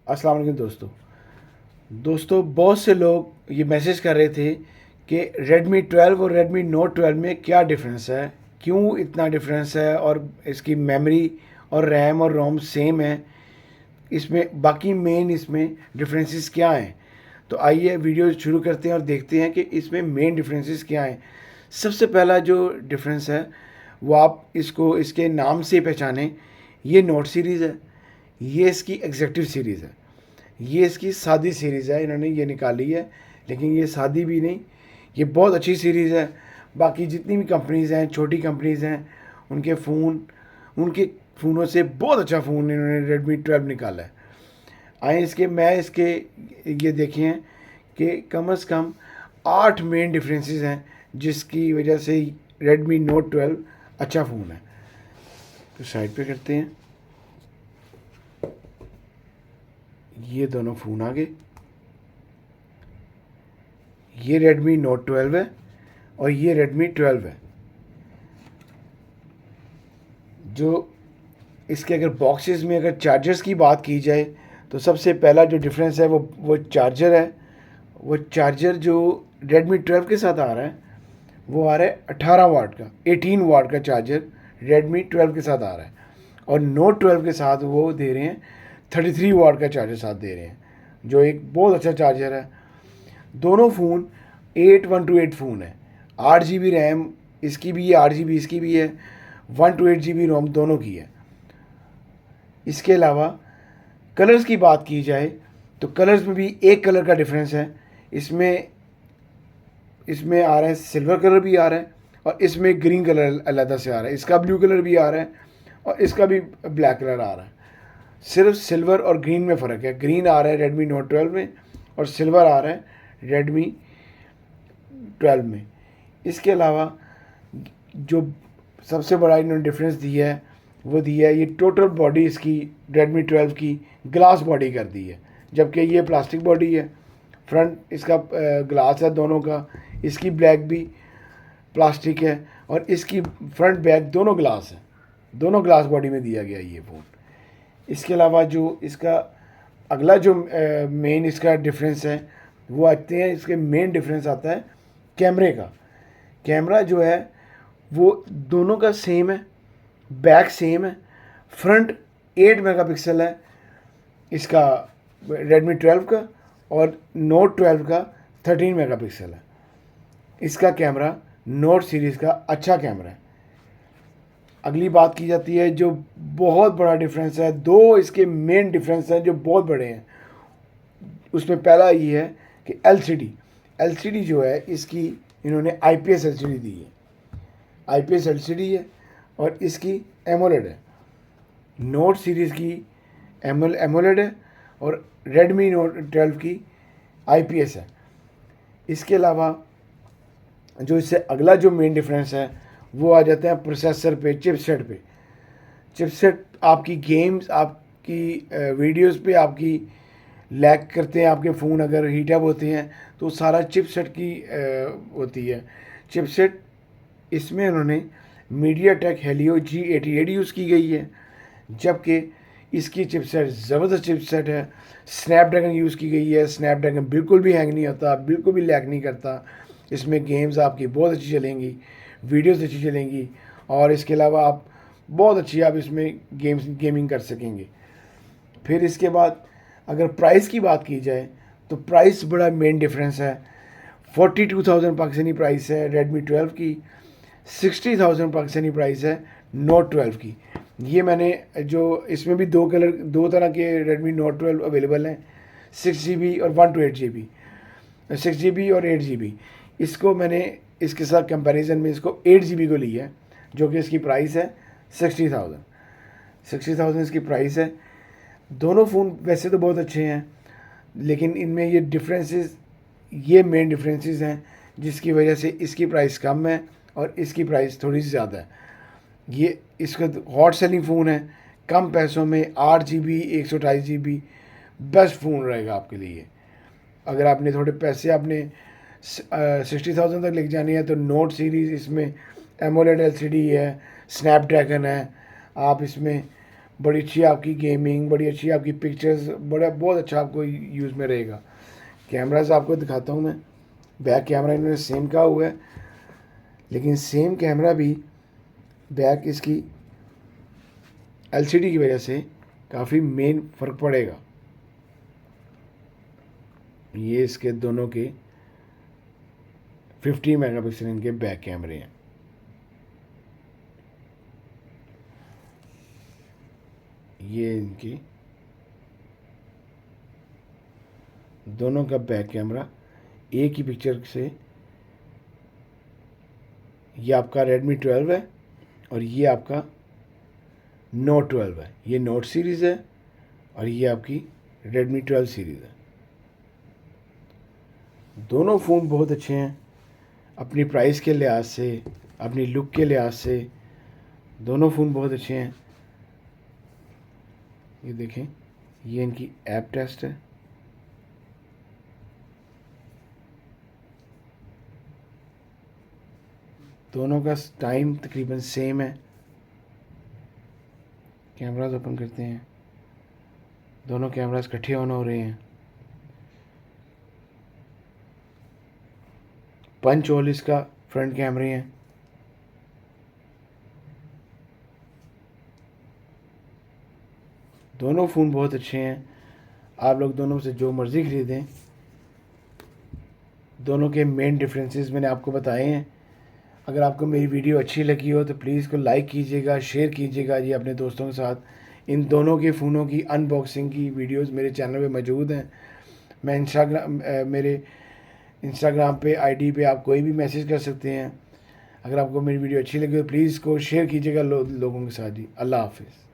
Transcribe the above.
अस्सलाम वालेकुम दोस्तों बहुत से लोग ये मैसेज कर रहे थे कि Redmi 12 और Redmi Note 12 में क्या डिफरेंस है, क्यों इतना डिफरेंस है, और इसकी मेमोरी और रैम और रोम सेम है, इसमें बाकी मेन इसमें डिफरेंसेस क्या हैं। तो आइए वीडियो शुरू करते हैं और देखते हैं कि इसमें मेन डिफरेंसेस क्या हैं। सबसे पहला जो डिफरेंस है वो आप इसको इसके नाम से पहचानें। ये नोट सीरीज़ है, ये इसकी एग्जेक्टिव सीरीज़ है, ये इसकी सादी सीरीज़ है। इन्होंने ये निकाली है, लेकिन ये सादी भी नहीं, ये बहुत अच्छी सीरीज़ है। बाकी जितनी भी कंपनीज़ हैं, छोटी कंपनीज़ हैं, उनके फ़ोनों से बहुत अच्छा फ़ोन इन्होंने Redmi 12 निकाला है। आए इसके ये देखें कि कम से कम 8 मेन डिफरेंसेस हैं जिसकी वजह से Redmi Note 12 अच्छा फ़ोन है। तो साइड पे करते हैं, ये दोनों फ़ोन आ गए। ये Redmi Note 12 है और ये Redmi 12 है। जो इसके अगर बॉक्सेस में अगर चार्जर्स की बात की जाए तो सबसे पहला जो डिफरेंस है वो चार्जर है। वो चार्जर जो Redmi 12 के साथ आ रहा है वो आ रहा है 18 वाट का, 18 वाट का चार्जर Redmi 12 के साथ आ रहा है, और Note 12 के साथ वो दे रहे हैं 33 वाट का चार्जर साथ दे रहे हैं, जो एक बहुत अच्छा चार्जर है। दोनों फ़ोन 8128 फ़ोन है, 8 GB रैम इसकी भी है, 8 GB इसकी भी है, 128 GB रोम दोनों की है। इसके अलावा कलर्स की बात की जाए तो कलर्स में भी एक कलर का डिफरेंस है। इसमें इसमें आ रहा है सिल्वर कलर भी आ रहा है, और इसमें ग्रीन कलर अलग से आ रहा है। इसका ब्लू कलर भी आ रहा है और इसका भी ब्लैक कलर आ रहा है। सिर्फ सिल्वर और ग्रीन में फ़र्क है। ग्रीन आ रहा है Redmi Note 12 में और सिल्वर आ रहा है Redmi 12 में। इसके अलावा जो सबसे बड़ा इन्होंने डिफरेंस दिया है वो दिया है, ये टोटल बॉडी इसकी Redmi 12 की ग्लास बॉडी कर दी है, जबकि ये प्लास्टिक बॉडी है। फ्रंट इसका ग्लास है दोनों का, इसकी ब्लैक भी प्लास्टिक है और इसकी फ्रंट बैक दोनों ग्लास है, दोनों ग्लास बॉडी में दिया गया ये फ़ोन। इसके अलावा जो इसका अगला जो मेन इसका डिफरेंस है वो आते हैं, इसके मेन डिफरेंस आता है कैमरे का। कैमरा जो है वो दोनों का सेम है, बैक सेम है, फ्रंट 8 मेगापिक्सल है इसका Redmi 12 का, और Note 12 का 13 मेगापिक्सल है। इसका कैमरा नोट सीरीज़ का अच्छा कैमरा है। अगली बात की जाती है जो बहुत बड़ा डिफरेंस है, दो इसके मेन डिफरेंस हैं जो बहुत बड़े हैं। उसमें पहला ये है कि एलसीडी जो है इसकी इन्होंने IPS एलसीडी दी है, IPS एलसीडी है, और इसकी एमोलेड है। नोट सीरीज़ की एमोलेड है और Redmi Note 12 की IPS है। इसके अलावा जो इससे अगला जो मेन डिफरेंस है वो आ जाता है प्रोसेसर पे, चिपसेट पे। चिपसेट आपकी गेम्स, आपकी वीडियोस पे आपकी लैग करते हैं, आपके फ़ोन अगर हीट अप होते हैं तो सारा चिपसेट की होती है। चिपसेट इसमें उन्होंने MediaTek Helio G88 यूज़ की गई है, जबकि इसकी चिपसेट ज़बरदस्त चिपसेट है। स्नैपड्रैगन यूज़ की गई है। स्नैपड्रैगन बिल्कुल भी हैंग नहीं होता, बिल्कुल भी लैग नहीं करता। इसमें गेम्स आपकी बहुत अच्छी चलेंगी, वीडियोस अच्छी चलेंगी, और इसके अलावा आप बहुत अच्छी आप इसमें गेमिंग कर सकेंगे। फिर इसके बाद अगर प्राइस की बात की जाए तो प्राइस बड़ा मेन डिफरेंस है। 42,000 पाकिस्तानी प्राइस है Redmi 12 की, 60,000 पाकिस्तानी प्राइस है Note 12 की। ये मैंने जो इसमें भी दो तरह के Redmi Note 12 अवेलेबल हैं, 6 GB और 128 GB, 6 GB और 8 GB। इसको मैंने इसके साथ कंपैरिजन में इसको 8 GB को लिया है, जो कि इसकी प्राइस है 60,000 इसकी प्राइस है। दोनों फ़ोन वैसे तो बहुत अच्छे हैं, लेकिन इनमें ये डिफरेंसेस, ये मेन डिफरेंसेस हैं जिसकी वजह से इसकी प्राइस कम है और इसकी प्राइस थोड़ी सी ज़्यादा है। ये इसका हॉट सेलिंग फ़ोन है, कम पैसों में 8 GB 128 GB बेस्ट फ़ोन रहेगा आपके लिए। अगर आपने थोड़े पैसे आपने 60,000 तक लेके जानी है तो नोट सीरीज़, इसमें एमोलेड एलसीडी है, स्नैपड्रैगन है, आप इसमें बड़ी अच्छी आपकी गेमिंग, बड़ी अच्छी आपकी पिक्चर्स, बड़ा बहुत अच्छा आपको यूज़ में रहेगा। कैमराज आपको दिखाता हूँ मैं। बैक कैमरा इन्होंने सेम कहा हुआ है, लेकिन सेम कैमरा भी बैक इसकी एलसीडी की वजह से काफ़ी मेन फ़र्क पड़ेगा। ये इसके दोनों के 50 मेगापिक्सल इनके बैक कैमरे हैं। ये इनकी दोनों का बैक कैमरा एक ही पिक्चर से, ये आपका Redmi 12 है और ये आपका Note 12 है। ये Note सीरीज़ है और ये आपकी Redmi 12 सीरीज़ है। दोनों फ़ोन बहुत अच्छे हैं अपनी प्राइस के लिहाज से, अपनी लुक के लिहाज से। दोनों फ़ोन बहुत अच्छे हैं। ये देखें, ये इनकी ऐप टेस्ट है। दोनों का टाइम तकरीबन सेम है। कैमराज ओपन करते हैं। दोनों कैमराज इकट्ठे ऑन हो रहे हैं। पंच होल इसका फ्रंट कैमरे हैं। दोनों फ़ोन बहुत अच्छे हैं। आप लोग दोनों से जो मर्ज़ी ख़रीदें। दोनों के मेन डिफरेंसेस मैंने आपको बताए हैं। अगर आपको मेरी वीडियो अच्छी लगी हो तो प्लीज़ इसको लाइक कीजिएगा, शेयर कीजिएगा जी अपने दोस्तों के साथ। इन दोनों के फ़ोनों की अनबॉक्सिंग की वीडियोस मेरे चैनल पे मौजूद हैं। मैं मेरे इंस्टाग्राम पे आईडी पे आप कोई भी मैसेज कर सकते हैं। अगर आपको मेरी वीडियो अच्छी लगी तो प्लीज़ इसको शेयर कीजिएगा लोगों के साथ जी। अल्लाह हाफ़िज़।